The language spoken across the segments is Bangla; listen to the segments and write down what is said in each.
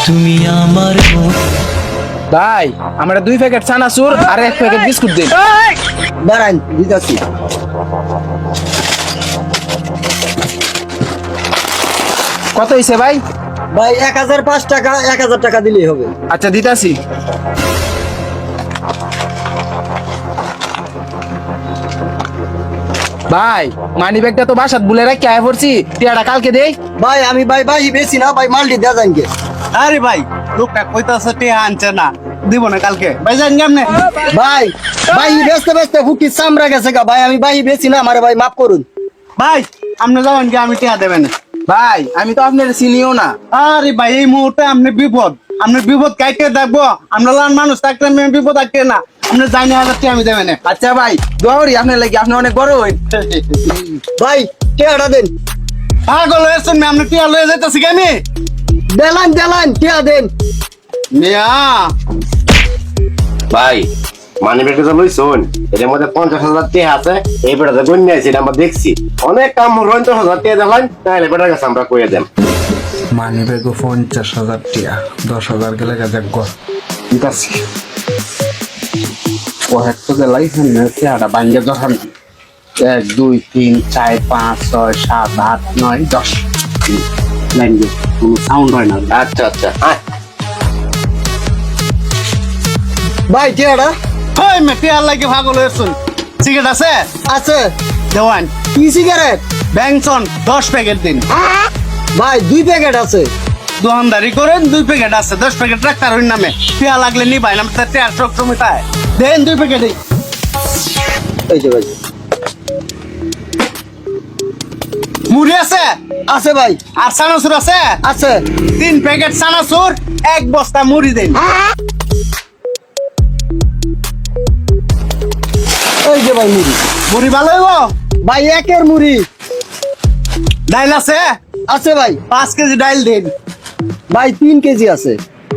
তুমি আমার ভাই আমরা 2 প্যাকেট চানাচুর আর 1 প্যাকেট বিস্কুট দিন। দাঁড়ান দিতেছি। কত হইছে ভাই? ভাই 1005 টাকা, 1000 টাকা দিলেই হবে। আচ্ছা দিতাছি। ভাই মানি ব্যাগটা তো বাসাত ভুলে রাখি আয় পড়ছি, টিয়াটা কালকে দেই। ভাই আমি ভাই বেশি না ভাই, মালটি দেয়া যানকে। আরে ভাই লোকটা কইতাছে তে আনছে না, দিব না কালকে ভাই। জান কেমনে ভাই বেচতে ফুটি চামড়া গেছে গা ভাই, আমি বেশি না, আমারে ভাই মাফ করুন। ভাই আপনি যাবেন কি? আমি টিয়া দেবেন। ভাই আমি তো আপনার চিনিও না। আরে ভাই এই মুহূর্তে আপনি বিপদ, আপনার বিপদ কাইতে দেখবো। আমরা লান মানুষ থাকতে আমি বিপদ আটকে না। আপনি জানি 1000 টাকা আমি দেবেন। আচ্ছা ভাই দোয়া করি আপনার লাগি, আপনি অনেক বড় হইন। ভাই টিয়াটা দেন। পাগল হয়েছেন না? আপনি টিয়া লয়ে যাইতেছি কি আমি? দেলান টিয়া দেন। মিয়া ভাই মানি ব্যাগটা তো লইছুন, এর মধ্যে 50,000 টাকা আছে। এই বেটাতে গণ্য আছে, এটা আমরা দেখছি। অনেক কাম 50,000 টাকা দেখান, তাহলে বেটার কাছে আমরা কইয়া দেন। মানি ব্যাগও 50,000 টাকা, 10,000 গেলে দেখবো। ঠিক আছে ও একটু গেলাই চেহারা বাঙ্গে যখন 1 2 3 4 5 6 7 8 9 10 লাইন দিয়ে কোনো সাউন্ড হয় না। আচ্ছা আচ্ছা আয়। ভাই টিয়াটা ওই মেটি আর লাগে পাগল হয়েছেন। সিগারেট আছে? আছে। দেওয়ান কি সিগারেট? ব্যাংসন 10 প্যাকেট দিন। ভাই 2 প্যাকেট আছে। দোকানদারি করেন, 2 প্যাকেট আছে, 10 প্যাকেট রাখতার ওই নামে। টিয়া লাগলে নি ভাই, নাম তাতে আর সব সময় তাই দেন 2 প্যাকেটই। এই যে ভাই মুড়ি আছে? আছে ভাই। আর চানাচুর আছে? আছে। 3 প্যাকেট চানাচুর, 1 বস্তা মুড়ি দেন। এই যে ভাই মুড়ি। মুড়ি ভালো হইব? ভাই একের মুড়ি। ডাইল আছে? আছে ভাই। 5 কেজি ডাইল দিন। ভাই 3 কেজি আছে।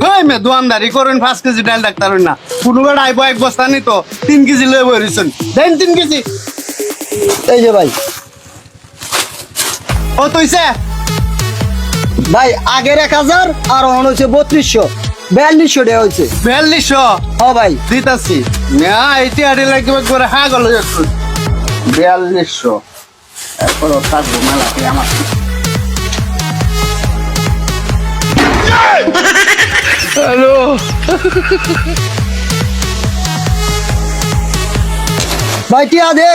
ওই মে দোকানদারি করেন, 5 কেজি ডাইল ডাক্তার না। কোনো বেড়া আইব 1 বস্তা নি তো 3 কেজি লয়ে বইছেন। দেন 3 কেজি। এই যে ভাই। ও তইছে ভাই আগের 1000 আর এখন হচ্ছে 3200, 4200 টাকা হয়েছে। 4200 ও ভাই দিতাছি। না এটি আড়ে লাগবে করে হাগল হচ্ছে 4200। এরপর থাকবো মেলাতে আমার। হ্যালো ভাই টিয়া দে।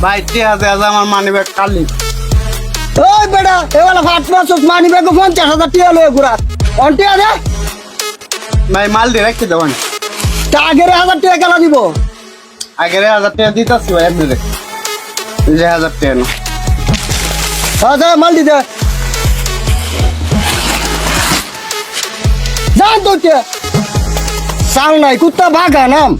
ভাই টিয়া দেয়া আমার মানি ব্যাগ খালি। ওই বেটা এবেলা ফাট মাছ মানি ব্যাগ 50,000 টাকা লয়ে ঘুরা অন টিয়া দে। ভাই মাল দিয়ে রাখতে দেবেন। তা আগের 1000 টাকা কেন দিব? আগের 1000 টাকা দিতাছি ভাই আপনাদের। এই যে 1000 টাকা না। আচ্ছা মাল দিতে জান তো টিয়া সাল নাই কুত্তা ভাগা নাম।